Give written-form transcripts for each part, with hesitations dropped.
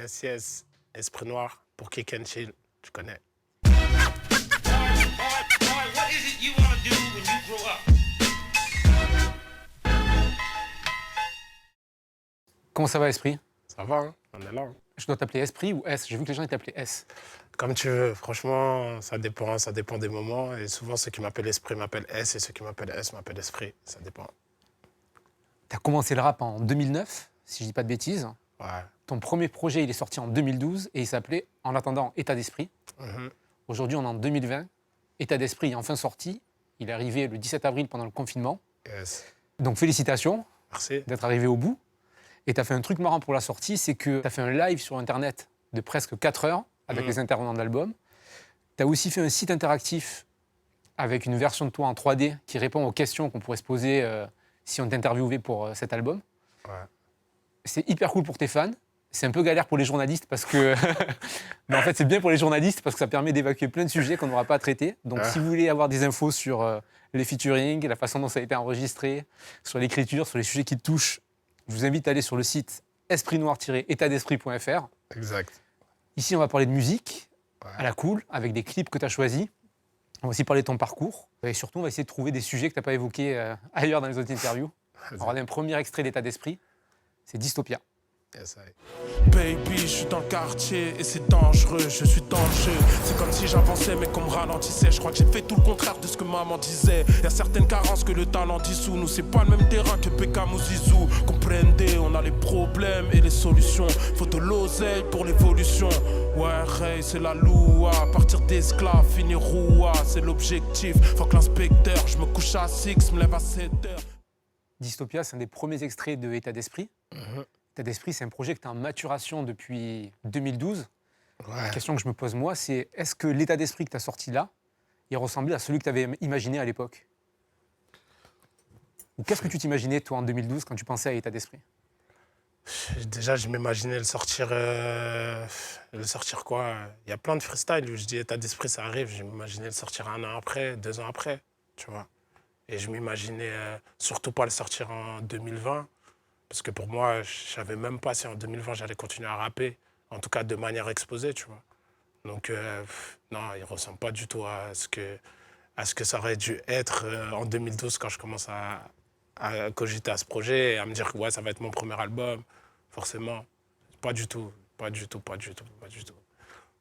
Yes, yes. Esprit noir pour Kick and Chill. Tu connais. What is it you want to do when you grow up? Comment ça va, Esprit? Ça va, hein? On est là. Hein. Je dois t'appeler Esprit ou S? J'ai vu que les gens ils t'appelaient S. Comme tu veux. Franchement, ça dépend des moments. Et souvent, ceux qui m'appellent Esprit m'appellent S et ceux qui m'appellent S m'appellent Esprit. Ça dépend. T'as commencé le rap en 2009, si je dis pas de bêtises. Ouais. Ton premier projet, il est sorti en 2012 et il s'appelait, en attendant, État d'Esprit. Mhm. Aujourd'hui, on est en 2020. État d'Esprit est enfin sorti. Il est arrivé le 17 avril pendant le confinement. Yes. Donc félicitations Merci. d'être arrivé au bout. Et t'as fait un truc marrant pour la sortie, c'est que t'as fait un live sur Internet de presque 4 heures avec les intervenants de l'album. T'as aussi fait un site interactif avec une version de toi en 3D qui répond aux questions qu'on pourrait se poser si on t'interviewait pour cet album. Ouais. C'est hyper cool pour tes fans. C'est un peu galère pour les journalistes parce que... Mais en fait, c'est bien pour les journalistes parce que ça permet d'évacuer plein de sujets qu'on n'aura pas à traiter. Donc, si vous voulez avoir des infos sur les featuring, la façon dont ça a été enregistré, sur l'écriture, sur les sujets qui te touchent, je vous invite à aller sur le site espritnoir-étatdesprit.fr. Exact. Ici, on va parler de musique, Ouais. à la cool, avec des clips que tu as choisis. On va aussi parler de ton parcours. Et surtout, on va essayer de trouver des sujets que tu n'as pas évoqués ailleurs dans les autres interviews. On va regarder un premier extrait d'État d'Esprit. C'est Dystopia. Yes, I. Baby, je suis dans le quartier et c'est dangereux, je suis dans le jeu. C'est comme si j'avançais mais qu'on me ralentissait. Je crois que j'ai fait tout le contraire de ce que maman disait. Y a certaines carences que le talent dissout. Nous c'est pas le même terrain que Beckham ou Zizou. Comprendez, on a les problèmes et les solutions. Faut de l'oseille pour l'évolution. Ouais, hey, c'est la loua. Partir d'esclave, finir roua, c'est l'objectif. Faut que l'inspecteur, je me couche à 6, me lève à 7 heures. Dystopia, c'est un des premiers extraits de État d'Esprit. État d'Esprit, c'est un projet que tu es en maturation depuis 2012. Ouais. La question que je me pose moi, c'est est-ce que l'état d'esprit que tu as sorti là, il ressemblait à celui que tu avais imaginé à l'époque? Ou qu'est-ce que tu t'imaginais, toi, en 2012, quand tu pensais à état d'esprit? Déjà, je m'imaginais le sortir quoi? Il y a plein de freestyles où je dis état d'esprit, ça arrive. Je m'imaginais le sortir 1 an après, 2 ans après, tu vois. Et je m'imaginais surtout pas le sortir en 2020. Parce que pour moi, je savais même pas si en 2020 j'allais continuer à rapper, en tout cas de manière exposée, tu vois. Donc, non, il ressemble pas du tout à ce que ça aurait dû être en 2012 quand je commence à cogiter à ce projet et à me dire que ouais, ça va être mon premier album, forcément. Pas du tout, pas du tout, pas du tout, pas du tout. Tu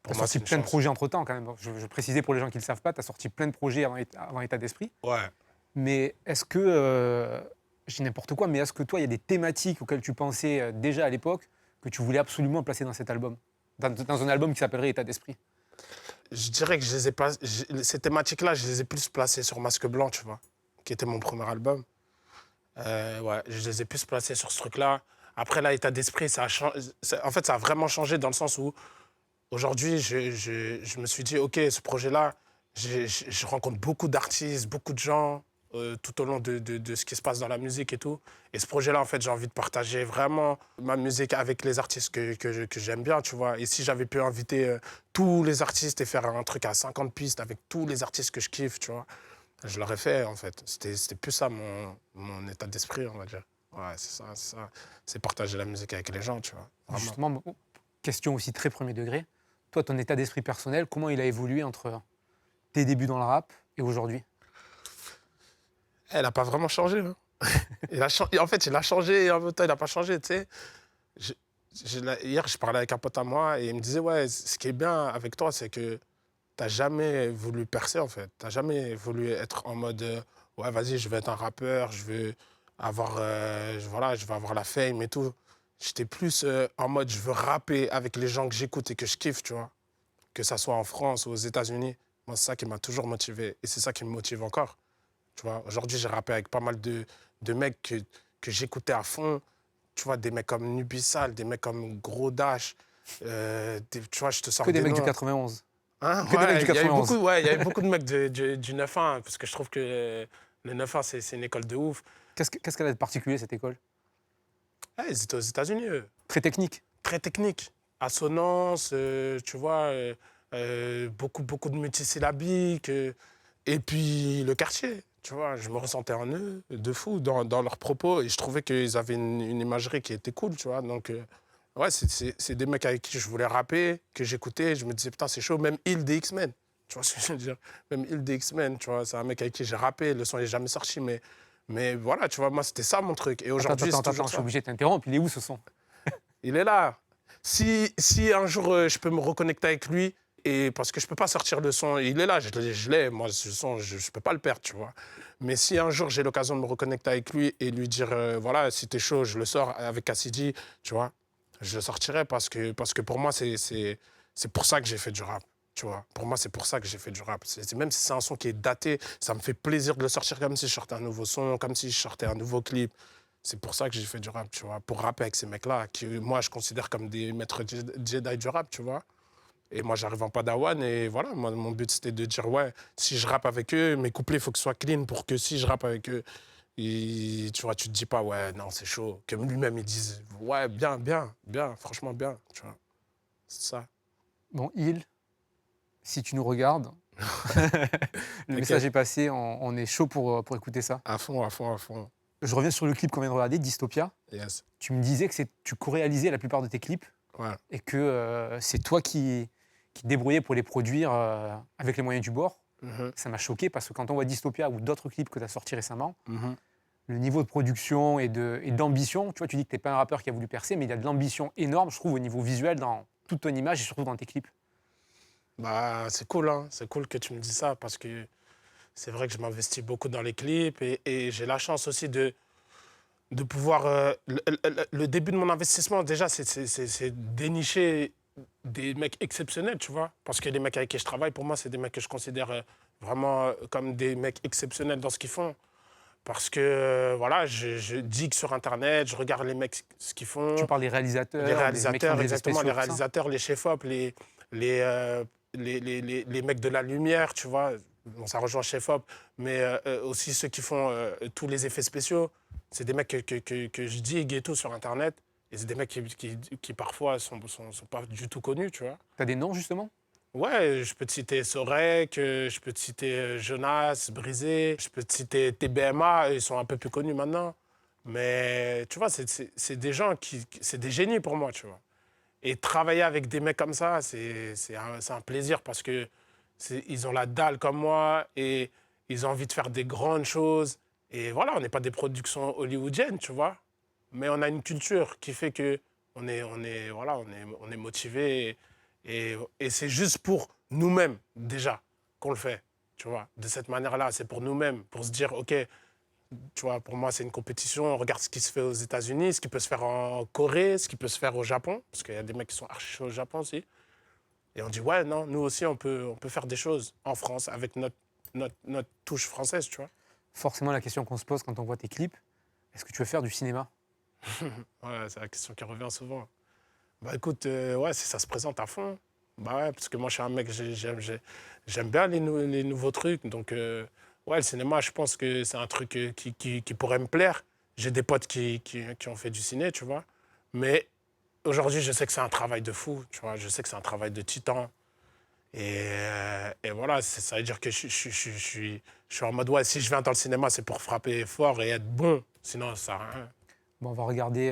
Pour as moi, sorti c'est une plein de chance. projets entre-temps, quand même. Je précisais pour les gens qui ne le savent pas, tu as sorti plein de projets avant état d'esprit. Ouais. Mais est-ce que, je dis n'importe quoi, mais est-ce que toi, il y a des thématiques auxquelles tu pensais déjà à l'époque que tu voulais absolument placer dans cet album, dans un album qui s'appellerait État d'esprit? Je dirais que ces thématiques-là, je les ai plus placées sur Masque Blanc, tu vois, qui était mon premier album. Ouais, je les ai plus placées sur ce truc-là. Après, là, état d'esprit, en fait, ça a vraiment changé dans le sens où, aujourd'hui, je me suis dit, OK, ce projet-là, je rencontre beaucoup d'artistes, beaucoup de gens tout au long de ce qui se passe dans la musique et tout. Et ce projet-là, en fait, j'ai envie de partager vraiment ma musique avec les artistes que j'aime bien, tu vois. Et si j'avais pu inviter tous les artistes et faire un truc à 50 pistes avec tous les artistes que je kiffe, tu vois, je l'aurais fait, en fait. C'était plus ça, mon état d'esprit, on va dire. Ouais, c'est ça. C'est partager la musique avec les gens, tu vois. Vraiment. Justement, question aussi très premier degré. Toi, ton état d'esprit personnel, comment il a évolué entre tes débuts dans le rap et aujourd'hui? Elle n'a pas vraiment changé. Hein. En fait, il a changé et en même temps, il n'a pas changé. Tu sais. Hier, je parlais avec un pote à moi et il me disait, ouais, ce qui est bien avec toi, c'est que tu n'as jamais voulu percer, en fait. Tu n'as jamais voulu être en mode, ouais, vas-y, je vais être un rappeur, je veux avoir, voilà, je veux avoir la fame et tout. J'étais plus en mode, je veux rapper avec les gens que j'écoute et que je kiffe, tu vois. Que ça soit en France ou aux États-Unis. Moi, c'est ça qui m'a toujours motivé et c'est ça qui me motive encore. Tu vois, aujourd'hui, j'ai rappé avec pas mal de mecs que j'écoutais à fond. Tu vois, des mecs comme Nubissal, des mecs comme Gros Dash. Tu vois, je te sors Que des des mecs du noms. 91. Hein, Que des mecs du il y avait 91. beaucoup, ouais, il y avait beaucoup de mecs du 9-1, parce que je trouve que le 9-1, c'est une école de ouf. Qu'est-ce qu'elle a de particulier, cette école? Ouais, ils étaient aux États-Unis, eux. Très technique. Très technique. Assonance, tu vois, beaucoup de multisyllabiques. Et puis le quartier, tu vois, je me ressentais en eux, de fou, dans leurs propos. Et je trouvais qu'ils avaient une imagerie qui était cool, tu vois. Donc, Ouais, c'est des mecs avec qui je voulais rapper, que j'écoutais, je me disais, putain, c'est chaud. Même Hill des X-Men, tu vois ce que je veux dire? Même Hill des X-Men, tu vois, c'est un mec avec qui j'ai rappé, le son n'est jamais sorti, mais voilà, tu vois, moi, c'était ça mon truc. Et aujourd'hui, c'est toujours Je suis ça. obligé de t'interrompre. Il est où ce son? Il est là. Si un jour je peux me reconnecter avec lui, et parce que je peux pas sortir le son, il est là, je l'ai, moi, ce son, je peux pas le perdre, tu vois. Mais si un jour j'ai l'occasion de me reconnecter avec lui et lui dire, voilà, si t'es chaud, je le sors avec Cassidy, tu vois, je le sortirai parce que pour moi, c'est pour ça que j'ai fait du rap. Tu vois, pour moi, c'est pour ça que j'ai fait du rap. Même si c'est un son qui est daté, ça me fait plaisir de le sortir comme si je sortais un nouveau son, comme si je sortais un nouveau clip. C'est pour ça que j'ai fait du rap, tu vois, pour rapper avec ces mecs-là, qui, moi, je considère comme des maîtres Jedi du rap, tu vois. Et moi, j'arrive en Padawan, et voilà, moi, mon but, c'était de dire, ouais, si je rappe avec eux, mes couplets, il faut que ce soit clean pour que si je rappe avec eux, tu vois, tu te dis pas, ouais, non, c'est chaud. Que lui-même, il dise, ouais, bien, bien, bien, franchement bien, tu vois. C'est ça. Bon, Il, si tu nous regardes, le message est passé, on est chaud pour écouter ça. À fond, à fond, à fond. Je reviens sur le clip qu'on vient de regarder, Dystopia. Yes. Tu me disais que tu co-réalisais la plupart de tes clips Ouais. et que c'est toi qui te débrouillais pour les produire avec les moyens du bord. Mhm, Ça m'a choqué parce que quand on voit Dystopia ou d'autres clips que tu as sortis récemment, mhm. le niveau de production et d'ambition, tu vois, tu dis que tu n'es pas un rappeur qui a voulu percer, mais il y a de l'ambition énorme, je trouve, au niveau visuel, dans toute ton image et surtout dans tes clips. Bah, c'est cool, hein. C'est cool que tu me dis ça parce que c'est vrai que je m'investis beaucoup dans les clips et j'ai la chance aussi de pouvoir. Le début de mon investissement, déjà, c'est dénicher des mecs exceptionnels, tu vois. Parce que les mecs avec qui je travaille, pour moi, c'est des mecs que je considère vraiment comme des mecs exceptionnels dans ce qu'ils font. Parce que, voilà, je digue sur Internet, je regarde les mecs, ce qu'ils font. Tu parles des réalisateurs, Les des mecs qui réalisateurs, font des exactement, spéciaux, les tout ça. réalisateurs, les chefs-op, les mecs de la lumière, tu vois. Bon, ça rejoint chef-op, mais aussi ceux qui font tous les effets spéciaux. C'est des mecs que je digue et tout sur Internet. Et c'est des mecs qui parfois sont pas du tout connus, tu vois. Tu as des noms, justement? Ouais, je peux te citer Sorek, je peux te citer Jonas, Brisé, je peux te citer TBMA, ils sont un peu plus connus maintenant. Mais tu vois, c'est des gens c'est des génies pour moi, tu vois. Et travailler avec des mecs comme ça, c'est un plaisir parce que ils ont la dalle comme moi et ils ont envie de faire des grandes choses. Et voilà, on n'est pas des productions hollywoodiennes, tu vois. Mais on a une culture qui fait que voilà, on est motivé et c'est juste pour nous-mêmes, déjà, qu'on le fait, tu vois. De cette manière-là, c'est pour nous-mêmes, pour se dire, OK, tu vois, pour moi, c'est une compétition. On regarde ce qui se fait aux États-Unis, ce qui peut se faire en Corée, ce qui peut se faire au Japon, parce qu'il y a des mecs qui sont archi chauds au Japon aussi. Et on dit, ouais, non, nous aussi, on peut faire des choses en France avec notre touche française, tu vois. Forcément, la question qu'on se pose quand on voit tes clips, est-ce que tu veux faire du cinéma? Ouais, c'est la question qui revient souvent. Bah écoute, ouais, si ça se présente à fond, bah ouais, parce que moi, je suis un mec, j'aime bien les nouveaux trucs. Donc, ouais, le cinéma, je pense que c'est un truc qui pourrait me plaire. J'ai des potes qui ont fait du ciné, tu vois. Mais aujourd'hui, je sais que c'est un travail de fou, tu vois. Je sais que c'est un travail de titan. Et voilà, ça veut dire que je suis en mode, ouais, si je viens dans le cinéma, c'est pour frapper fort et être bon. Sinon, ça sert à rien. Bon, on va regarder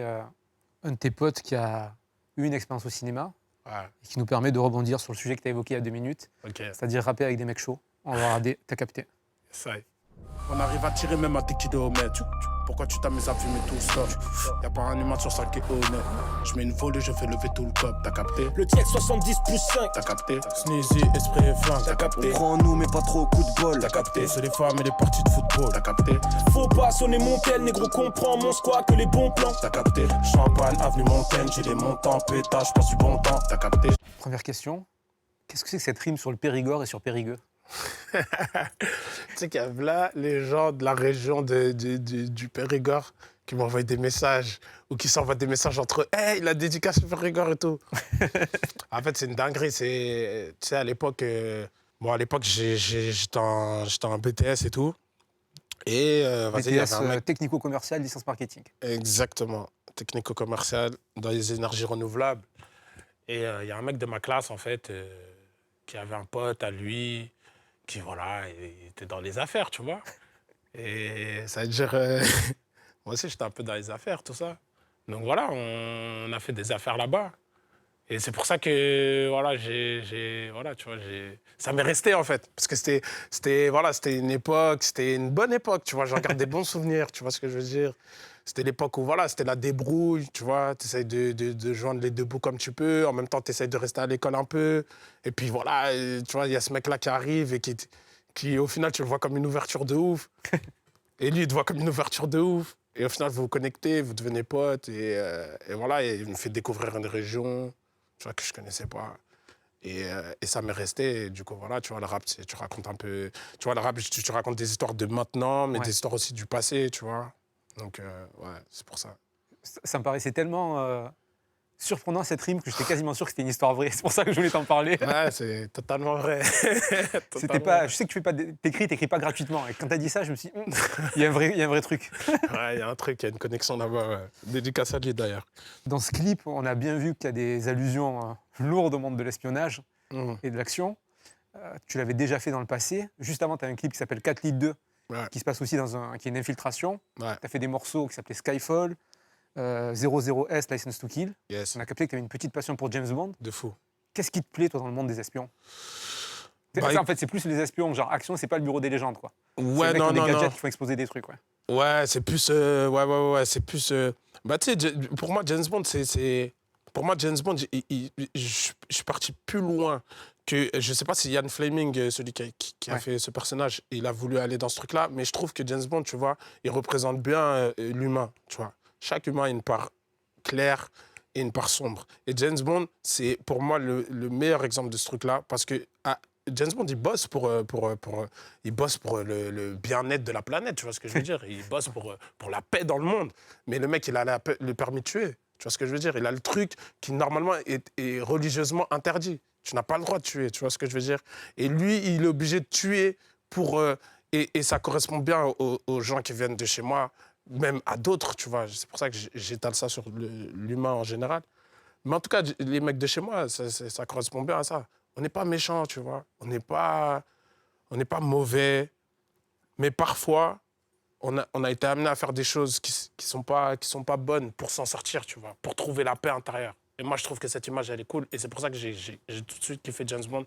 un de tes potes qui a eu une expérience au cinéma Ouais, et qui nous permet de rebondir sur le sujet que tu as évoqué il y a 2 minutes, ok, c'est-à-dire rapper avec des mecs chauds. On va regarder, t'as capté. ça y est. On arrive à tirer même à des kilomètres. Pourquoi tu t'amuses à fumer tout ça? Y'a pas un humain sur ça qui est honnête. Je mets une volée, je fais lever tout le cop, t'as capté? Le tiers 70 plus 5, T'as capté? Sneezy, esprit et flingue, t'as capté? on prend en nous mais pas trop au coup de bol. T'as capté? C'est les femmes et les parties de football, t'as capté? Faut pas sonner mon tel, négro comprend mon squat que les bons plans. T'as capté? Champagne, avenue Montaigne, j'ai les montants, pétage, passe du bon temps, t'as capté? Première question, qu'est-ce que c'est que cette rime sur le Périgord et sur Périgueux? Tu sais qu'il y a là les gens de la région du Périgord qui m'envoient des messages ou qui s'envoient des messages entre eux. Hey, il a dédicace au Périgord et tout. En fait, c'est une dinguerie. Tu sais, à l'époque, bon, à l'époque, j'étais en BTS et tout. Et vas-y, il y avait un BTS mec. technico-commercial, licence marketing. Exactement. Technico-commercial dans les énergies renouvelables. Et il y a un mec de ma classe, en fait, qui avait un pote à lui, qui, voilà, il était dans les affaires, tu vois. Et ça veut dire... moi aussi, j'étais un peu dans les affaires, tout ça. Donc voilà, on a fait des affaires là-bas. Et c'est pour ça que, voilà, voilà, tu vois, ça m'est resté, en fait. Parce que c'était une époque, c'était une bonne époque, tu vois. J'en garde des bons souvenirs, tu vois ce que je veux dire. C'était l'époque où, voilà, c'était la débrouille, tu vois. Tu essayes de joindre les deux bouts comme tu peux. En même temps, tu essayes de rester à l'école un peu. Et puis, voilà, tu vois, il y a ce mec-là qui arrive et qui, au final, tu le vois comme une ouverture de ouf. Et lui, il te voit comme une ouverture de ouf. Et au final, vous vous connectez, vous devenez potes. Et voilà, et il me fait découvrir une région, tu vois, que je connaissais pas. Et ça m'est resté. Et du coup, voilà, tu vois, le rap, tu racontes un peu... Tu vois, le rap, tu racontes des histoires de maintenant, mais Ouais. des histoires aussi du passé, tu vois. Donc, ouais, c'est pour ça. Ça me paraissait tellement surprenant cette rime que j'étais quasiment sûr que c'était une histoire vraie. C'est pour ça que je voulais t'en parler. Ouais, c'est totalement vrai. C'était pas, je sais que tu fais pas, t'écris pas gratuitement. Et quand t'as dit ça, je me suis dit, il y a un vrai truc. Ouais, il y a un truc, il y a une connexion là-bas. Ouais. Dédicace à lui, d'ailleurs. Dans ce clip, on a bien vu qu'il y a des allusions lourdes au monde de l'espionnage Mmh. et de l'action. Tu l'avais déjà fait dans le passé. Juste avant, tu as un clip qui s'appelle 4 litres 2, Ouais. qui se passe aussi qui est une infiltration. Ouais. Tu as fait des morceaux qui s'appelaient Skyfall, 00S, License to Kill. Yes, On a capté que tu avais une petite passion pour James Bond. de fou. Qu'est-ce qui te plaît, toi, dans le monde des espions? Bah, En fait, c'est plus les espions, genre action, c'est pas le bureau des légendes, quoi. Ouais, C'est les mecs qui non, ont des non, gadgets non. qui font exploser des trucs, ouais. Ouais, c'est plus... ouais, c'est plus... Bah, tu sais, pour moi, James Bond, c'est... Pour moi, James Bond, je suis parti plus loin que... Je sais pas si Ian Fleming, celui qui a Ouais. fait ce personnage, il a voulu aller dans ce truc-là, mais je trouve que James Bond, tu vois, il représente bien l'humain, tu vois. Chaque humain a une part claire et une part sombre. Et James Bond, c'est pour moi le meilleur exemple de ce truc-là, parce que James Bond, il bosse pour le bien-être de la planète, tu vois ce que je veux dire. Il bosse pour la paix dans le monde. Mais le mec, il a le permis de tuer, tu vois ce que je veux dire. Il a le truc qui, normalement, est religieusement interdit. Tu n'as pas le droit de tuer, tu vois ce que je veux dire. Et lui, il est obligé de tuer pour... et ça correspond bien aux gens qui viennent de chez moi, même à d'autres, tu vois. C'est pour ça que j'étale ça sur l'humain en général. Mais en tout cas, les mecs de chez moi, ça correspond bien à ça. On n'est pas méchants, tu vois. On n'est pas mauvais. Mais parfois, on a été amené à faire des choses qui sont pas bonnes pour s'en sortir, tu vois. Pour trouver la paix intérieure. Et moi, je trouve que cette image, elle est cool. Et c'est pour ça que j'ai tout de suite kiffé James Bond.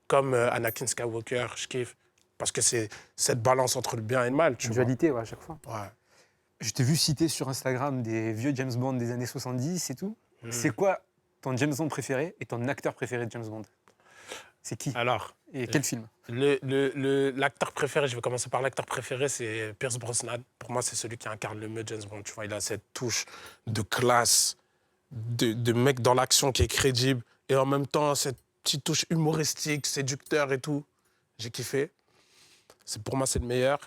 Comme Anakin Skywalker, je kiffe. Parce que c'est cette balance entre le bien et le mal, tu Une vois. dualité, ouais, à chaque fois. Ouais. Je t'ai vu citer sur Instagram des vieux James Bond des années 70 et tout. C'est quoi ton James Bond préféré et ton acteur préféré de James Bond? C'est qui? Alors, Et quel film? l'acteur préféré, je vais commencer par l'acteur préféré, c'est Pierce Brosnan. Pour moi, c'est celui qui incarne le mieux James Bond. Tu vois, il a cette touche de classe, de mec dans l'action qui est crédible, et en même temps, cette petite touche humoristique, séducteur et tout. J'ai kiffé. Pour moi, c'est le meilleur.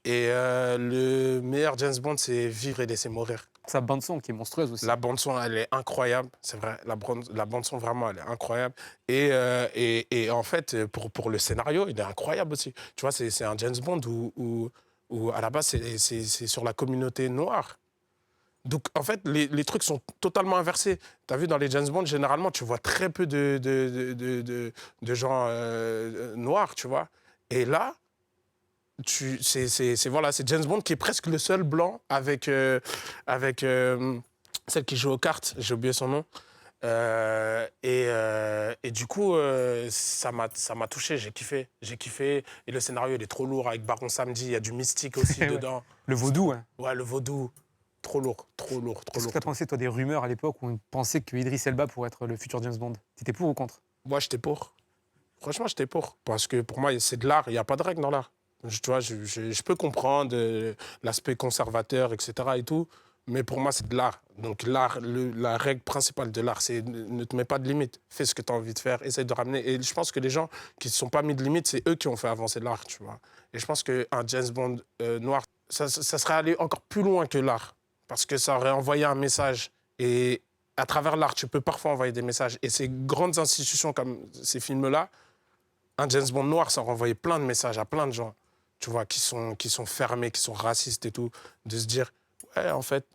Et le meilleur James Bond, c'est Vivre et laisser mourir. Sa bande-son qui est monstrueuse aussi. La bande-son, elle est incroyable, c'est vrai. La bande-son, vraiment, elle est incroyable. Et en fait, pour le scénario, il est incroyable aussi. Tu vois, c'est un James Bond où à la base, c'est sur la communauté noire. Donc, en fait, les trucs sont totalement inversés. Tu as vu, dans les James Bond, généralement, tu vois très peu de gens noirs, tu vois. Et là, c'est James Bond qui est presque le seul blanc avec celle qui joue aux cartes, j'ai oublié son nom. Et du coup, ça m'a touché, j'ai kiffé. Et le scénario, il est trop lourd avec Baron Samedi, il y a du mystique aussi Ouais. dedans. Le vaudou, hein. Ouais, le vaudou, trop lourd. Qu'est-ce que tu as pensé, toi, des rumeurs à l'époque où on pensait que Idris Elba pourrait être le futur James Bond? T'étais pour ou contre? Moi, j'étais pour. Franchement, j'étais pour. Parce que pour moi, c'est de l'art, il n'y a pas de règle dans l'art. Tu vois, je peux comprendre l'aspect conservateur, etc. et tout, mais pour moi, c'est de l'art. Donc l'art, la règle principale de l'art, c'est ne te mets pas de limite. Fais ce que tu as envie de faire, essaye de ramener. Et je pense que les gens qui ne se sont pas mis de limite, c'est eux qui ont fait avancer l'art, tu vois. Et je pense qu'un James Bond noir, ça serait allé encore plus loin que l'art, parce que ça aurait envoyé un message. Et à travers l'art, tu peux parfois envoyer des messages. Et ces grandes institutions comme ces films-là, un James Bond noir, ça renvoyait plein de messages à plein de gens, tu vois, qui sont fermés, qui sont racistes et tout, de se dire, ouais, en fait,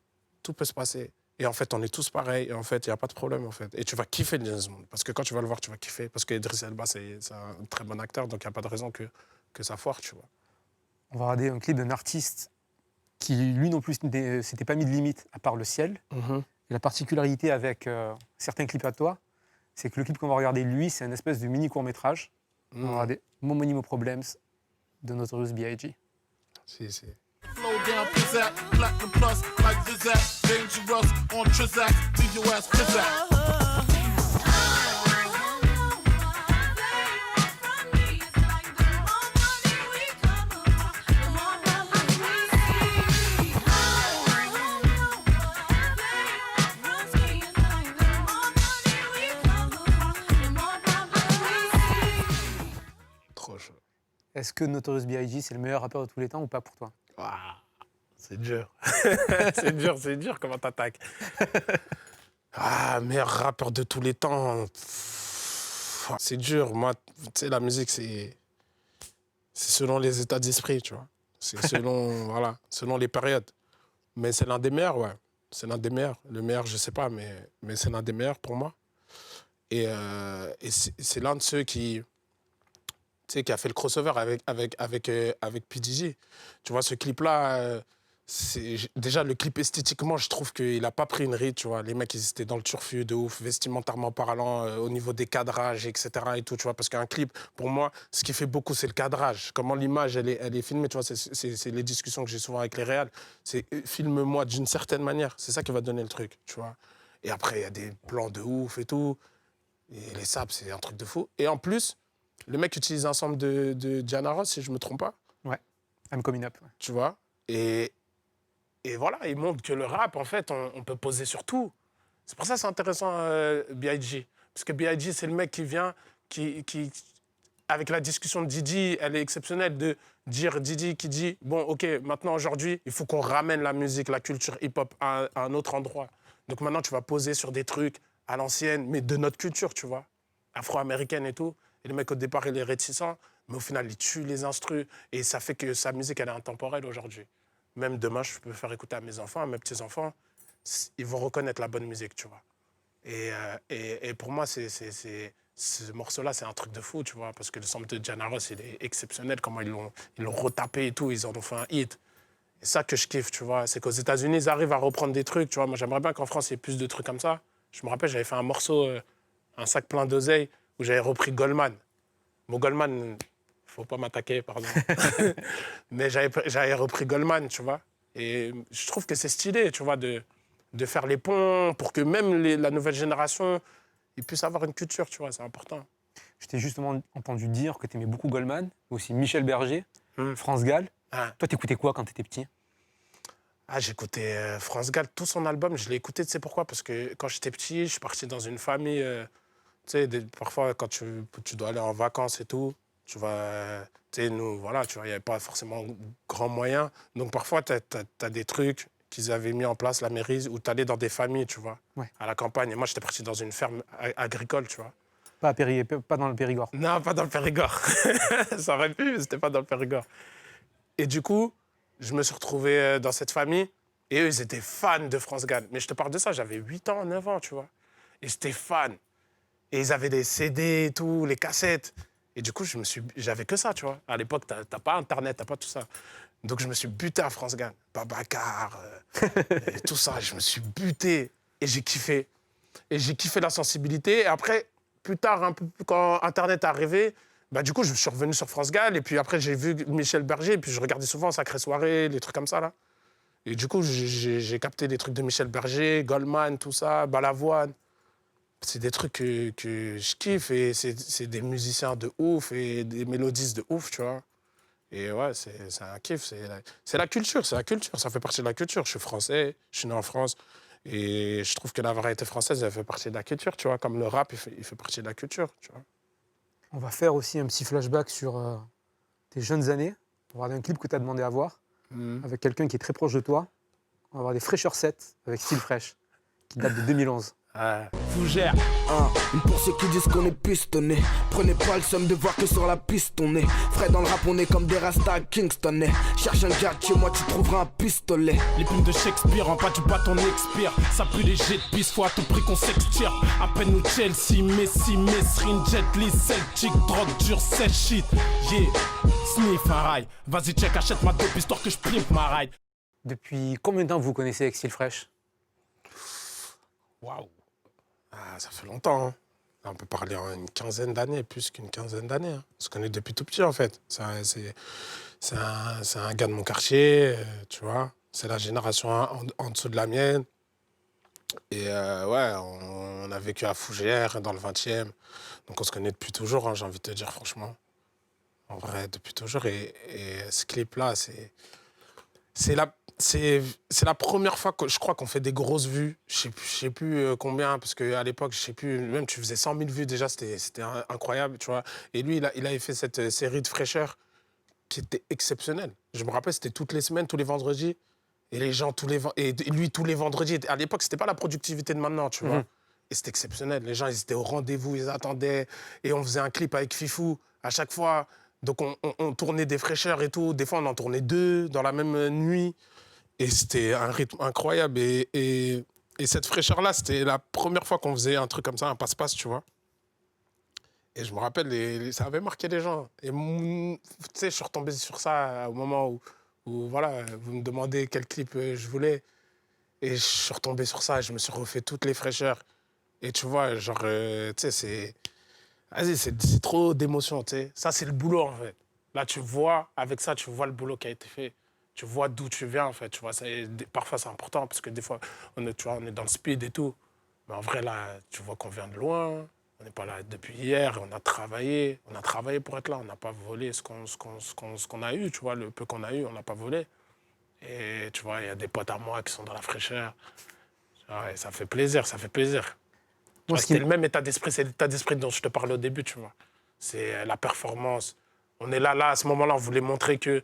tout peut se passer. Et en fait, on est tous pareils. Et en fait, il n'y a pas de problème, en fait. Et tu vas kiffer le James Bond. Parce que quand tu vas le voir, tu vas kiffer. Parce que Idris Elba, c'est un très bon acteur, donc il n'y a pas de raison que ça foire, tu vois. On va regarder un clip d'un artiste qui, lui non plus, s'était pas mis de limite à part le ciel. Et la particularité avec certains clips à toi, c'est que le clip qu'on va regarder, lui, c'est un espèce de mini court-métrage. On va regarder Momonimo Problems de Notorious B.I.G. Si, si. Slow down, pizzazz, platinum plus, like Zizak, dangerous on Trizak, leave your ass pizzazz. Trop chaud. Est-ce que Notorious B.I.G. c'est le meilleur rappeur de tous les temps ou pas pour toi? Waouh, c'est dur. c'est dur comment t'attaques. Ah, meilleur rappeur de tous les temps. Pff, c'est dur. Moi, tu sais, la musique, c'est selon les états d'esprit, tu vois. C'est selon, voilà, selon les périodes. Mais c'est l'un des meilleurs, ouais. C'est l'un des meilleurs. Le meilleur, je sais pas, mais c'est l'un des meilleurs pour moi. Et c'est l'un de ceux qui a fait le crossover avec PDG. Tu vois, ce clip-là, déjà, le clip esthétiquement, je trouve qu'il n'a pas pris une ride, tu vois. Les mecs, ils étaient dans le turfu de ouf, vestimentairement parlant, au niveau des cadrages, etc. et tout, tu vois. Parce qu'un clip, pour moi, ce qui fait beaucoup, c'est le cadrage. Comment l'image, elle est filmée, tu vois. C'est les discussions que j'ai souvent avec les réals. C'est filme-moi d'une certaine manière. C'est ça qui va donner le truc, tu vois. Et après, il y a des plans de ouf et tout. Et les saps, c'est un truc de fou. Et en plus, le mec utilise un sample de Diana Ross, si je ne me trompe pas. Ouais, I'm Coming Up. Ouais. Tu vois. Et voilà, il montre que le rap, en fait, on peut poser sur tout. C'est pour ça que c'est intéressant, B.I.G. Parce que B.I.G., c'est le mec qui vient, qui, avec la discussion de Didi, elle est exceptionnelle de dire Didi qui dit, bon, OK, maintenant, aujourd'hui, il faut qu'on ramène la musique, la culture hip-hop à un autre endroit. Donc maintenant, tu vas poser sur des trucs à l'ancienne, mais de notre culture, tu vois, afro-américaine et tout. Et le mec, au départ, il est réticent, mais au final, il tue les instrus. Et ça fait que sa musique, elle est intemporelle aujourd'hui. Même demain, je peux faire écouter à mes enfants, à mes petits-enfants, ils vont reconnaître la bonne musique, tu vois. Et pour moi, ce morceau-là, c'est un truc de fou, tu vois, parce que le sample de Diana Ross, il est exceptionnel, comment ils l'ont retapé et tout, ils en ont fait un hit. Et ça que je kiffe, tu vois, c'est qu'aux États-Unis, ils arrivent à reprendre des trucs, tu vois. Moi, j'aimerais bien qu'en France, il y ait plus de trucs comme ça. Je me rappelle, j'avais fait un morceau, un sac plein d'oseille, où j'avais repris Goldman. Mon Goldman, faut pas m'attaquer, pardon. Mais j'avais repris Goldman, tu vois. Et je trouve que c'est stylé, tu vois, de faire les ponts pour que même la nouvelle génération, ils puissent avoir une culture, tu vois, c'est important. Je t'ai justement entendu dire que tu aimais beaucoup Goldman, aussi Michel Berger, France Gall. Ah. Toi, t'écoutais quoi quand t'étais petit? Ah, j'écoutais France Gall, tout son album, je l'ai écouté, tu sais pourquoi? Parce que quand j'étais petit, je suis parti dans une famille, tu sais, parfois quand tu dois aller en vacances et tout, tu vas, tu sais, nous, voilà, tu vois, il n'y avait pas forcément grand moyen. Donc parfois, tu as des trucs qu'ils avaient mis en place, la mairie, où tu allais dans des familles, tu vois, Ouais. à la campagne. Et moi, j'étais parti dans une ferme agricole, tu vois. Pas dans le Périgord. Non, pas dans le Périgord. Ça aurait pu, mais c'était pas dans le Périgord. Et du coup, je me suis retrouvé dans cette famille, et eux, ils étaient fans de France Gall. Mais je te parle de ça, j'avais 8 ans, 9 ans, tu vois. Et j'étais fan. Et ils avaient des CD et tout, les cassettes. Et du coup, j'avais que ça, tu vois. À l'époque, t'as pas Internet, t'as pas tout ça. Donc, je me suis buté à France Gall. Babacar, et tout ça. Je me suis buté. Et j'ai kiffé. Et j'ai kiffé la sensibilité. Et après, plus tard, un peu, quand Internet est arrivé, bah, du coup, je suis revenu sur France Gall. Et puis après, j'ai vu Michel Berger. Et puis, je regardais souvent Sacrée Soirée, les trucs comme ça, là. Et du coup, j'ai capté des trucs de Michel Berger, Goldman, tout ça, Balavoine. C'est des trucs que je kiffe et c'est des musiciens de ouf et des mélodies de ouf, tu vois. Et ouais, c'est un kiff. C'est la culture, ça fait partie de la culture. Je suis français, je suis né en France et je trouve que la variété française, elle fait partie de la culture, tu vois. Comme le rap, il fait partie de la culture, tu vois. On va faire aussi un petit flashback sur tes jeunes années. On va regarder un clip que tu as demandé à voir avec quelqu'un qui est très proche de toi. On va avoir des fraîcheurs 7 avec Style Fresh qui date de 2011. Fougère, une pour ceux qui disent qu'on est pistonné. Prenez pas le somme de voir que sur la piste on est. Frais dans le rap, on est comme des rastas Kingstonais. Cherche un gars chez moi, tu trouveras un pistolet. Les plumes de Shakespeare, en bas du bâton expire. Ça pue les jets de piste, faut à tout prix qu'on s'extire. À peine nous Chelsea, Messi, Mesrine, Jet Li, Celtic, drogue dure, sèche shit. Yeah, sniff un rail. Vas-y check, achète ma dope histoire que je pimpe ma ride. Depuis combien de temps vous connaissez avec Style Fresh? Waouh. Ah, ça fait longtemps. Hein. Là, on peut parler en une quinzaine d'années, plus qu'une quinzaine d'années. Hein. On se connaît depuis tout petit, en fait. C'est un gars de mon quartier, tu vois. C'est la génération en dessous de la mienne. Et ouais, on a vécu à Fougères, dans le 20e. Donc on se connaît depuis toujours, hein, j'ai envie de te dire, franchement. En vrai, depuis toujours. Et ce clip-là, c'est la première fois que je crois qu'on fait des grosses vues. Je sais plus combien, parce qu'à l'époque, je sais plus, même tu faisais 100 000 vues déjà, c'était incroyable, tu vois. Et lui, il avait fait cette série de fraîcheur qui était exceptionnelle. Je me rappelle, c'était toutes les semaines, tous les vendredis. Et les gens, et lui, tous les vendredis. À l'époque, c'était pas la productivité de maintenant, tu vois. Et c'était exceptionnel. Les gens, ils étaient au rendez-vous, ils attendaient. Et on faisait un clip avec Fifou à chaque fois. Donc, on tournait des fraîcheurs et tout. Des fois, on en tournait 2 dans la même nuit. Et c'était un rythme incroyable. Et cette fraîcheur-là, c'était la première fois qu'on faisait un truc comme ça, un passe-passe, tu vois. Et je me rappelle, ça avait marqué les gens. Et tu sais, je suis retombé sur ça au moment où voilà, vous me demandez quel clip je voulais. Et je suis retombé sur ça, et je me suis refait toutes les fraîcheurs. Et tu vois, genre, tu sais, c'est trop d'émotions, tu sais. Ça, c'est le boulot, en fait. Là, tu vois, avec ça, tu vois le boulot qui a été fait. Tu vois d'où tu viens, en fait. Tu vois, parfois, c'est important, parce que des fois, on est dans le speed et tout. Mais en vrai, là, tu vois qu'on vient de loin. On n'est pas là depuis hier, on a travaillé pour être là, on n'a pas volé ce qu'on a eu, tu vois, le peu qu'on a eu, on n'a pas volé. Et tu vois, il y a des potes à moi qui sont dans la fraîcheur. Ouais, ça fait plaisir, ça fait plaisir. Moi, c'est le même état d'esprit, c'est l'état d'esprit dont je te parlais au début, tu vois. C'est la performance. On est là, à ce moment-là, on voulait montrer que,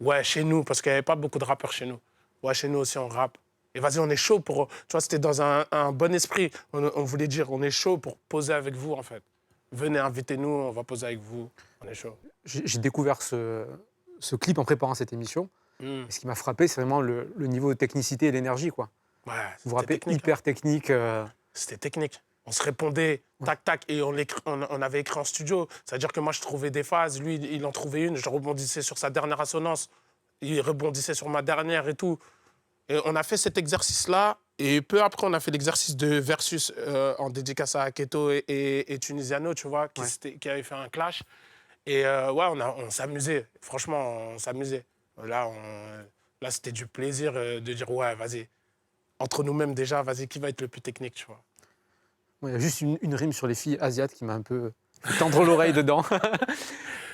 ouais, chez nous, parce qu'il n'y avait pas beaucoup de rappeurs chez nous. Ouais, chez nous aussi, on rappe. Et vas-y, on est chaud pour... Tu vois, c'était dans un bon esprit. On voulait dire, on est chaud pour poser avec vous, en fait. Venez, invitez-nous, on va poser avec vous. On est chaud. J'ai découvert ce clip en préparant cette émission. Et ce qui m'a frappé, c'est vraiment le niveau de technicité et l'énergie, quoi. Ouais, vous vous rappelez, hyper technique. C'était technique. On se répondait, tac, tac, et on avait écrit en studio. C'est-à-dire que moi, je trouvais des phases, lui, il en trouvait une, je rebondissais sur sa dernière assonance, il rebondissait sur ma dernière et tout. Et on a fait cet exercice-là, et peu après, on a fait l'exercice de Versus en dédicace à Keto et Tunisiano, tu vois, qui avait fait un clash. Et ouais, on s'amusait. Franchement, on s'amusait. Là, c'était du plaisir de dire, ouais, vas-y. Entre nous-mêmes, déjà, vas-y, qui va être le plus technique, tu vois. Il y a juste une rime sur les filles asiates qui m'a un peu fait tendre l'oreille dedans.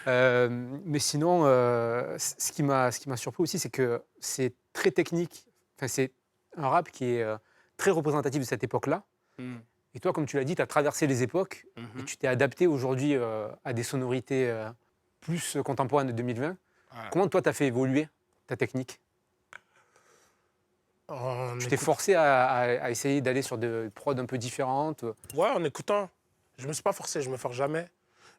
Mais sinon, ce qui m'a surpris aussi, c'est que c'est très technique. Enfin, c'est un rap qui est très représentatif de cette époque-là. Et toi, comme tu l'as dit, tu as traversé les époques et tu t'es adapté aujourd'hui à des sonorités plus contemporaines de 2020. Ouais. Comment toi, tu as fait évoluer ta technique ? Tu t'es forcé à essayer d'aller sur des prods un peu différentes ? Ouais, en écoutant. Je ne me suis pas forcé, je ne me force jamais.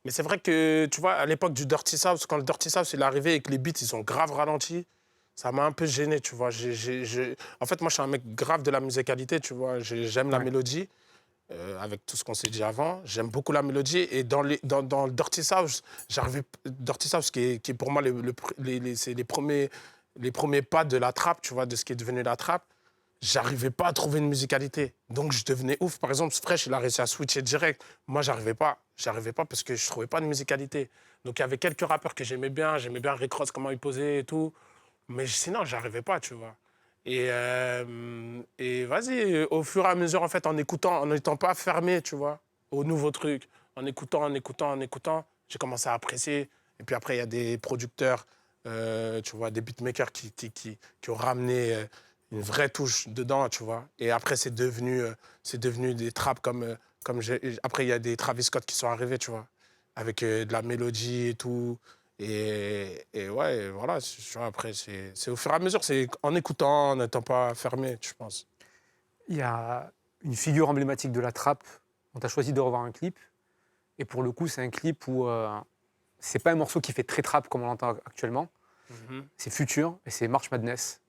Mais c'est vrai que, tu vois, à l'époque du Dirty South, quand le Dirty South il est arrivé et que les beats ils sont grave ralentis, ça m'a un peu gêné, tu vois. En fait, moi, je suis un mec grave de la musicalité, tu vois. J'aime la mélodie, avec tout ce qu'on s'est dit avant. J'aime beaucoup la mélodie. Et dans le Dirty South, Dirty South, qui est pour moi c'est les premiers pas de la trappe, tu vois, de ce qui est devenu la trappe. J'arrivais pas à trouver une musicalité. Donc, je devenais ouf. Par exemple, Fresh, il a réussi à switcher direct. Moi, j'arrivais pas. J'arrivais pas parce que je trouvais pas de musicalité. Donc, il y avait quelques rappeurs que j'aimais bien. J'aimais bien Rick Ross, comment il posait et tout. Mais sinon, j'arrivais pas, tu vois. Et vas-y, au fur et à mesure, en fait, en écoutant, en n'étant pas fermé, tu vois, aux nouveaux trucs, en écoutant, j'ai commencé à apprécier. Et puis après, il y a des producteurs, tu vois, des beatmakers qui ont ramené une vraie touche dedans, tu vois. Et après, c'est devenu des traps après, il y a des Travis Scott qui sont arrivés, tu vois, avec de la mélodie et tout. Et ouais, voilà, tu vois, après, c'est au fur et à mesure, c'est en écoutant, en n'étant pas fermé, je pense. Il y a une figure emblématique de la trappe dont tu as choisi de revoir un clip. Et pour le coup, c'est un clip où c'est pas un morceau qui fait très trap comme on l'entend actuellement. C'est Future et c'est March Madness.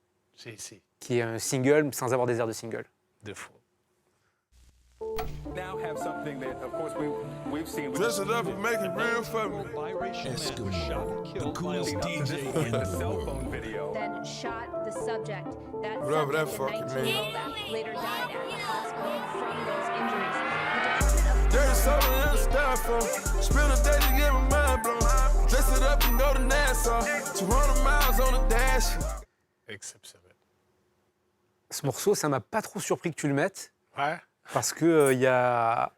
Qui est un single sans avoir des airs de single. De fou. Now have something that, of course, we've seen. Dress it up and make it real for me. The coolest DJ in the cell phone video. Then shot the subject. That Whatever that subject fucking in 19 means. later died at the hospital from summer in the styrofoam. Spend a day to get my mind blown. Dress it up and go to Nassau. 200 miles on the dash. Exceptionnel. Ce morceau, ça m'a pas trop surpris que tu le mettes, Ouais. parce que il y a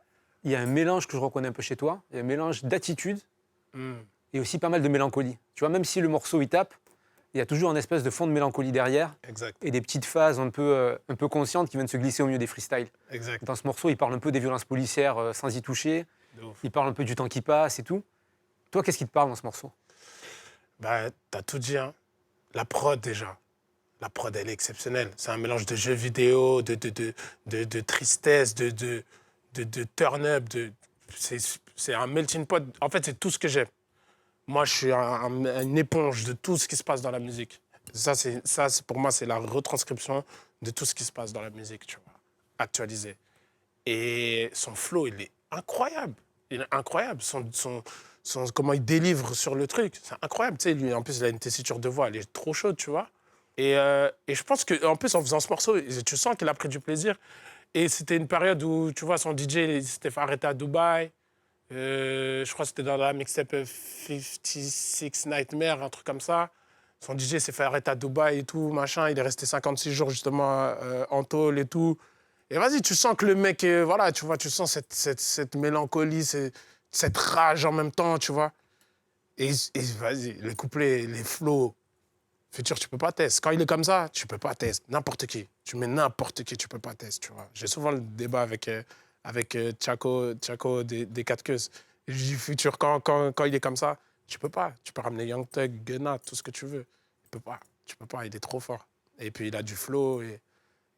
un mélange que je reconnais un peu chez toi. Il y a un mélange d'attitude et aussi pas mal de mélancolie. Tu vois, même si le morceau il tape, il y a toujours un espèce de fond de mélancolie derrière Exact. et des petites phases un peu conscientes qui viennent se glisser au milieu des freestyles. Exact. Dans ce morceau, il parle un peu des violences policières sans y toucher. De ouf. Il parle un peu du temps qui passe et tout. Toi, qu'est-ce qui te parle dans ce morceau? Bah, t'as tout dit, hein. La prod, déjà. La prod, elle est exceptionnelle. C'est un mélange de jeux vidéo, de tristesse, de turn-up. C'est un melting pot. En fait, c'est tout ce que j'aime. Moi, je suis une éponge de tout ce qui se passe dans la musique. Pour moi, c'est la retranscription de tout ce qui se passe dans la musique, tu vois, actualisé. Et son flow, il est incroyable. Il est incroyable. Comment il délivre sur le truc, c'est incroyable. Tu sais, lui, en plus, il a une tessiture de voix, elle est trop chaude, tu vois. Et je pense qu'en plus, en faisant ce morceau, tu sens qu'il a pris du plaisir. Et c'était une période où, tu vois, son DJ, il s'était fait arrêter à Dubaï. Je crois que c'était dans la mixtape 56 Nightmare, un truc comme ça. Son DJ s'est fait arrêter à Dubaï et tout, machin. Il est resté 56 jours, justement, en tôle et tout. Et vas-y, tu sens que le mec, voilà, tu vois, tu sens cette mélancolie, cette rage en même temps, tu vois. Et vas-y, les couplets, les flows. Futur, tu peux pas tester. Quand il est comme ça, tu peux pas tester. N'importe qui. Tu mets n'importe qui, tu peux pas tester, tu vois. J'ai souvent le débat avec Chaco des 4 queues. Je dis, Futur, quand il est comme ça, tu peux pas. Tu peux ramener Young Thug, Gunna, tout ce que tu veux. Tu peux pas, il est trop fort. Et puis, il a du flow. Et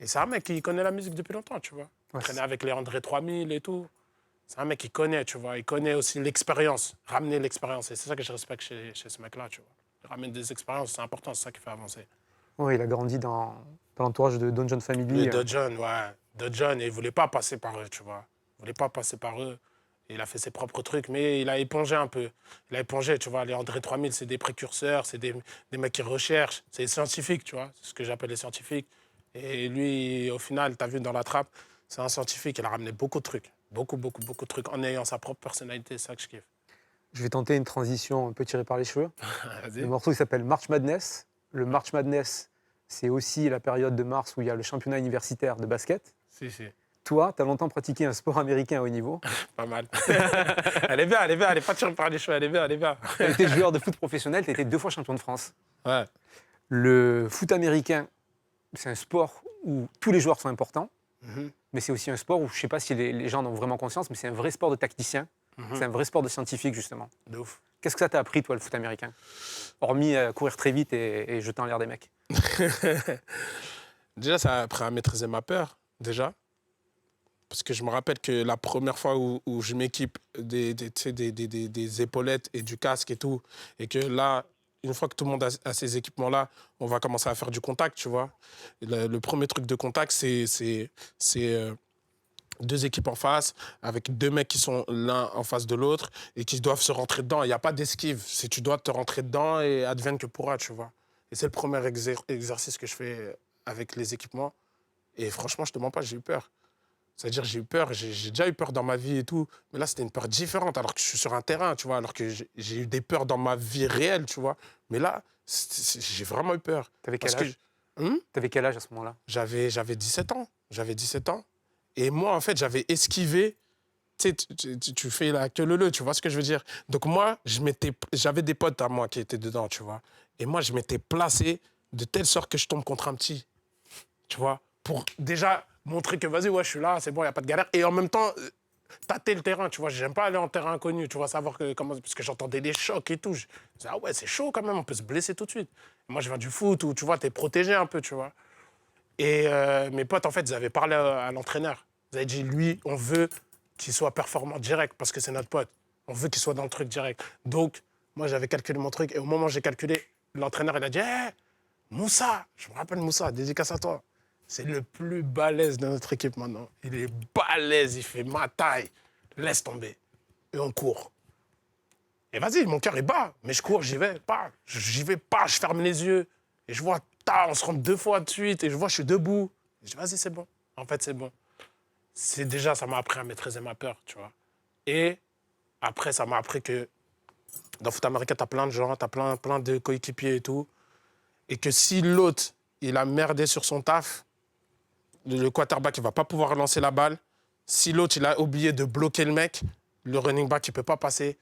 c'est un mec qui connaît la musique depuis longtemps, tu vois. Il traînait avec les André 3000 et tout. C'est un mec qui connaît, tu vois. Il connaît aussi l'expérience, ramener l'expérience. Et c'est ça que je respecte chez ce mec-là, tu vois. Il ramène des expériences, c'est important, c'est ça qui fait avancer. Oui, il a grandi dans l'entourage de Don John Family. Le Don John, ouais. Don John, il ne voulait pas passer par eux, tu vois. Il ne voulait pas passer par eux. Il a fait ses propres trucs, mais il a épongé un peu. Il a épongé, tu vois. Les André 3000, c'est des précurseurs, c'est des mecs qui recherchent. C'est des scientifiques, tu vois. C'est ce que j'appelle les scientifiques. Et lui, au final, tu as vu dans la trappe, c'est un scientifique. Il a ramené beaucoup de trucs. Beaucoup de trucs en ayant sa propre personnalité. C'est ça que je kiffe. Je vais tenter une transition un peu tirée par les cheveux. Vas-y. Le morceau il s'appelle March Madness. Le March Madness, c'est aussi la période de mars où il y a le championnat universitaire de basket. Si. Toi, tu as longtemps pratiqué un sport américain à haut niveau. Pas mal. Elle est bien, elle est pas tirée par les cheveux, elle est bien. Tu as été joueur de foot professionnel, tu as été 2 fois champion de France. Ouais. Le foot américain, c'est un sport où tous les joueurs sont importants, mais c'est aussi un sport où je ne sais pas si les gens en ont vraiment conscience, mais c'est un vrai sport de tacticien, c'est un vrai sport de scientifique, justement. De ouf. Qu'est-ce que ça t'a appris, toi, le foot américain? Hormis courir très vite et jeter en l'air des mecs. Déjà, ça a appris à maîtriser ma peur, déjà. Parce que je me rappelle que la première fois où je m'équipe des épaulettes et du casque et tout, et que là, une fois que tout le monde a ces équipements-là, on va commencer à faire du contact, tu vois. Le premier truc de contact, c'est 2 équipes en face, avec 2 mecs qui sont l'un en face de l'autre et qui doivent se rentrer dedans. Il n'y a pas d'esquive. Tu dois te rentrer dedans et advienne que pourra, tu vois. Et c'est le premier exercice que je fais avec les équipements. Et franchement, je ne te mens pas, j'ai eu peur. C'est-à-dire, j'ai eu peur, j'ai déjà eu peur dans ma vie et tout. Mais là, c'était une peur différente, alors que je suis sur un terrain, tu vois. Alors que j'ai eu des peurs dans ma vie réelle, tu vois. Mais là, j'ai vraiment eu peur. T'avais quel âge? T'avais quel âge à ce moment-là? J'avais 17 ans. J'avais 17 ans. Et moi, en fait, j'avais esquivé. Tu sais, tu fais la queue leu, tu vois ce que je veux dire? Donc moi, j'avais des potes à moi qui étaient dedans, tu vois. Et moi, je m'étais placé de telle sorte que je tombe contre un petit, tu vois, pour déjà montrer que vas-y, ouais, je suis là, c'est bon, il n'y a pas de galère. Et en même temps, tâter le terrain, tu vois. J'aime pas aller en terrain inconnu, tu vois, savoir comment... Parce que j'entendais des chocs et tout. Je disais, ah ouais, c'est chaud quand même, on peut se blesser tout de suite. Moi, je viens du foot où, tu vois, t'es protégé un peu, tu vois. Et mes potes, en fait, ils avaient parlé à l'entraîneur. Ils avaient dit, lui, on veut qu'il soit performant direct parce que c'est notre pote. On veut qu'il soit dans le truc direct. Donc, moi, j'avais calculé mon truc. Et au moment où j'ai calculé, l'entraîneur, il a dit, hé, Moussa, je me rappelle Moussa, dédicace à toi. C'est le plus balèze de notre équipe maintenant. Il est balèze, il fait ma taille. Laisse tomber. Et on court. Et vas-y, mon cœur est bas. Mais je cours, j'y vais pas. J'y vais pas, je ferme les yeux. Et je vois, on se rentre 2 fois de suite. Et je vois, je suis debout. Et je dis, vas-y, c'est bon. En fait, c'est bon. C'est déjà, ça m'a appris à maîtriser ma peur, tu vois. Et après, ça m'a appris que dans le foot américain, tu as plein de gens, tu as plein de coéquipiers et tout. Et que si l'autre, il a merdé sur son taf, le quarterback, il ne va pas pouvoir lancer la balle. Si l'autre, il a oublié de bloquer le mec, le running back, il ne peut pas passer.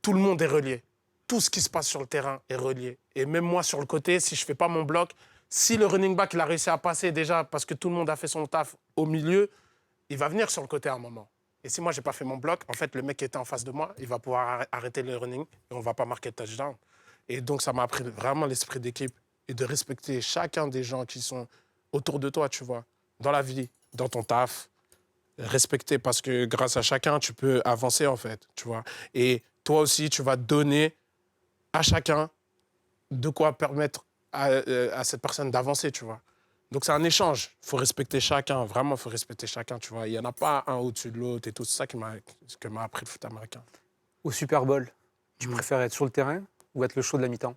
Tout le monde est relié. Tout ce qui se passe sur le terrain est relié. Et même moi, sur le côté, si je ne fais pas mon bloc, si le running back il a réussi à passer déjà parce que tout le monde a fait son taf au milieu, il va venir sur le côté à un moment. Et si moi, je n'ai pas fait mon bloc, en fait, le mec qui était en face de moi, il va pouvoir arrêter le running et on ne va pas marquer de touchdown. Et donc, ça m'a appris vraiment l'esprit d'équipe et de respecter chacun des gens qui sont autour de toi, tu vois, dans la vie, dans ton taf. Respecter parce que grâce à chacun, tu peux avancer, en fait, tu vois. Et toi aussi, tu vas donner à chacun de quoi permettre à cette personne d'avancer, tu vois. Donc, c'est un échange. Il faut respecter chacun. Vraiment, il faut respecter chacun, tu vois. Il n'y en a pas un au-dessus de l'autre et tout. C'est ça que m'a appris le foot américain. Au Super Bowl, tu préfères être sur le terrain ou être le show de la mi-temps?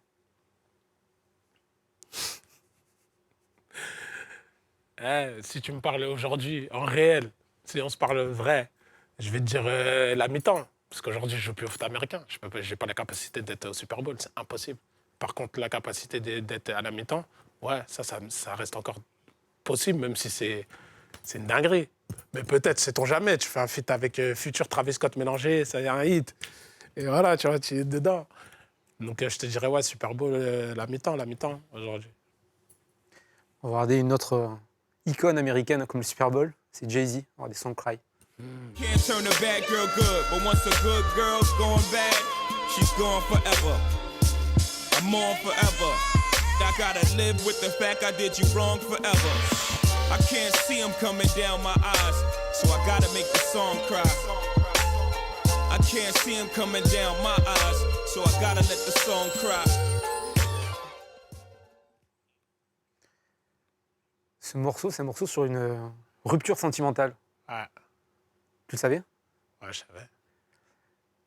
Si tu me parles aujourd'hui, en réel, si on se parle vrai, je vais te dire la mi-temps. Parce qu'aujourd'hui, je ne joue plus au foot américain. Je n'ai pas la capacité d'être au Super Bowl. C'est impossible. Par contre, la capacité d'être à la mi-temps, ouais, ça reste encore possible, même si c'est une dinguerie. Mais peut-être, sait-on jamais, tu fais un feat avec futur Travis Scott mélangé, ça y a un hit. Et voilà, tu vois, tu es dedans. Donc, je te dirais, ouais, Super Bowl, la mi-temps, aujourd'hui. On va regarder une autre icône américaine comme le Super Bowl, c'est Jay-Z, on va regarder Song Cry. Can't turn a bad girl good, but once a good girl's going bad, she's gone forever. I'm on forever. I gotta live with the fact I did you wrong forever. I can't see him coming down my eyes, so I gotta make the song cry. I can't see him coming down my eyes, so I gotta let the song cry. Ce morceau, c'est un morceau sur une rupture sentimentale. Ouais, Tu le savais? ouais, je savais.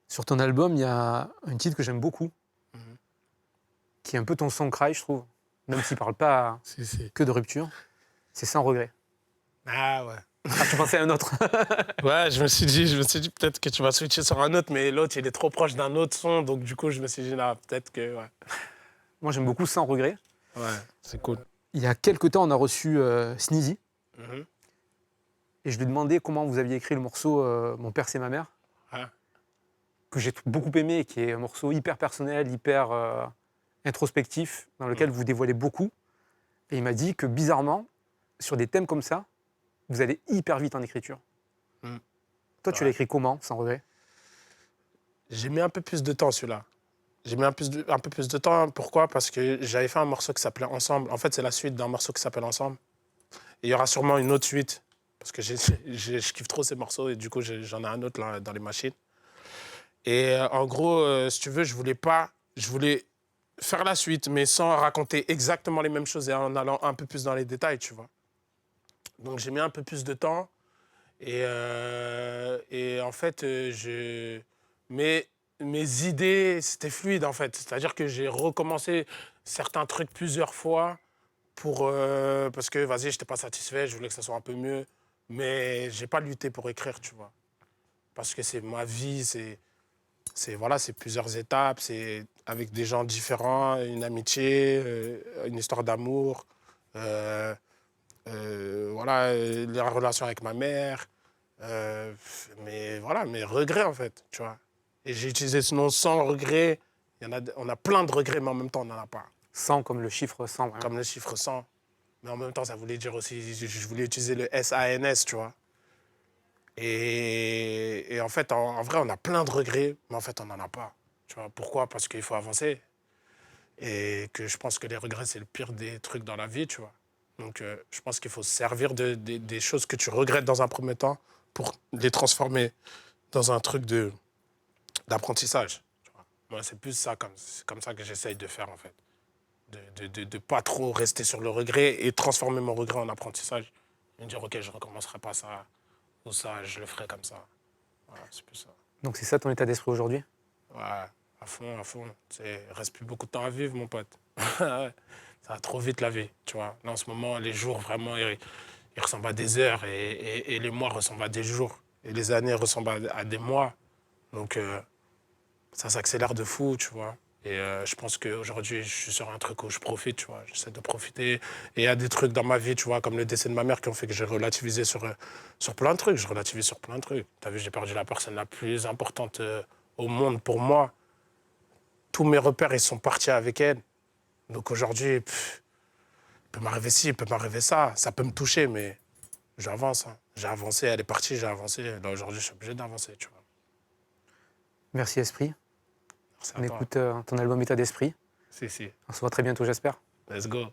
Sur ton album, il y a un titre que j'aime beaucoup, qui est un peu ton Song Cry, je trouve. Même s'il ne parle pas Si. que de rupture. C'est Sans regret. Ah ouais. Ah, tu pensais à un autre? Ouais, je me suis dit peut-être que tu vas switcher sur un autre, mais l'autre, il est trop proche d'un autre son, donc du coup, je me suis dit, là, peut-être que, ouais. Moi, j'aime beaucoup Sans regret. Ouais, c'est cool. Il y a quelques temps, on a reçu Sneezy. Mhm. Et je lui ai demandé comment vous aviez écrit le morceau Mon père, c'est ma mère. Ouais. Que j'ai beaucoup aimé, et qui est un morceau hyper personnel, hyper introspectif, dans lequel vous dévoilez beaucoup. Et il m'a dit que bizarrement, sur des thèmes comme ça, vous allez hyper vite en écriture. Toi, tu l'as écrit comment, Sans regret? J'ai mis un peu plus de temps, celui-là. J'ai mis un peu plus de temps. Pourquoi? Parce que j'avais fait un morceau qui s'appelait Ensemble. En fait, c'est la suite d'un morceau qui s'appelle Ensemble. Et il y aura sûrement une autre suite. Parce que je kiffe trop ces morceaux et du coup, j'en ai un autre là, dans les machines. Et en gros, si tu veux, je voulais faire la suite, mais sans raconter exactement les mêmes choses et en allant un peu plus dans les détails, tu vois. Donc, j'ai mis un peu plus de temps. Et en fait, mes idées, c'était fluide, en fait. C'est-à-dire que j'ai recommencé certains trucs plusieurs fois parce que, vas-y, je n'étais pas satisfait, je voulais que ça soit un peu mieux. Mais je n'ai pas lutté pour écrire, tu vois. Parce que c'est ma vie, c'est plusieurs étapes, c'est avec des gens différents, une amitié, une histoire d'amour, la relation avec ma mère, mais voilà, mes regrets en fait, tu vois. Et j'ai utilisé ce nom sans regret. On a plein de regrets, mais en même temps, on n'en a pas. 100 comme le chiffre 100. Hein. Comme le chiffre 100. Mais en même temps, ça voulait dire aussi, je voulais utiliser le SANS, tu vois. Et en fait, en vrai, on a plein de regrets, mais en fait, on n'en a pas. Tu vois, pourquoi? Parce qu'il faut avancer. Et que je pense que les regrets, c'est le pire des trucs dans la vie, tu vois. Donc, je pense qu'il faut se servir des choses que tu regrettes dans un premier temps pour les transformer dans un truc d'apprentissage. Tu vois. Moi, c'est plus ça, c'est comme ça que j'essaye de faire, en fait. De pas trop rester sur le regret et transformer mon regret en apprentissage. Et dire, OK, je ne recommencerai pas ça, ou ça, je le ferai comme ça. Voilà, c'est plus ça. Donc c'est ça ton état d'esprit aujourd'hui? Ouais, à fond. Il ne reste plus beaucoup de temps à vivre, mon pote. Ça va trop vite, la vie, tu vois. Là, en ce moment, les jours, vraiment, ils ressemblent à des heures et les mois ressemblent à des jours. Et les années ressemblent à des mois. Donc, ça s'accélère de fou, tu vois. Et je pense qu'aujourd'hui, je suis sur un truc où je profite, tu vois. J'essaie de profiter. Et il y a des trucs dans ma vie, tu vois, comme le décès de ma mère qui ont fait que j'ai relativisé sur plein de trucs. Je relativise sur plein de trucs. Tu as vu, j'ai perdu la personne la plus importante au monde pour moi. Tous mes repères, ils sont partis avec elle. Donc aujourd'hui, il peut m'arriver ci, il peut m'arriver ça. Ça peut me toucher, mais j'avance. Hein. J'ai avancé, elle est partie, j'ai avancé. Là, aujourd'hui, je suis obligé d'avancer, tu vois. Merci Esprit. Merci à On toi. écoute ton album État d'esprit. Si. On se voit très bientôt, j'espère. Let's go.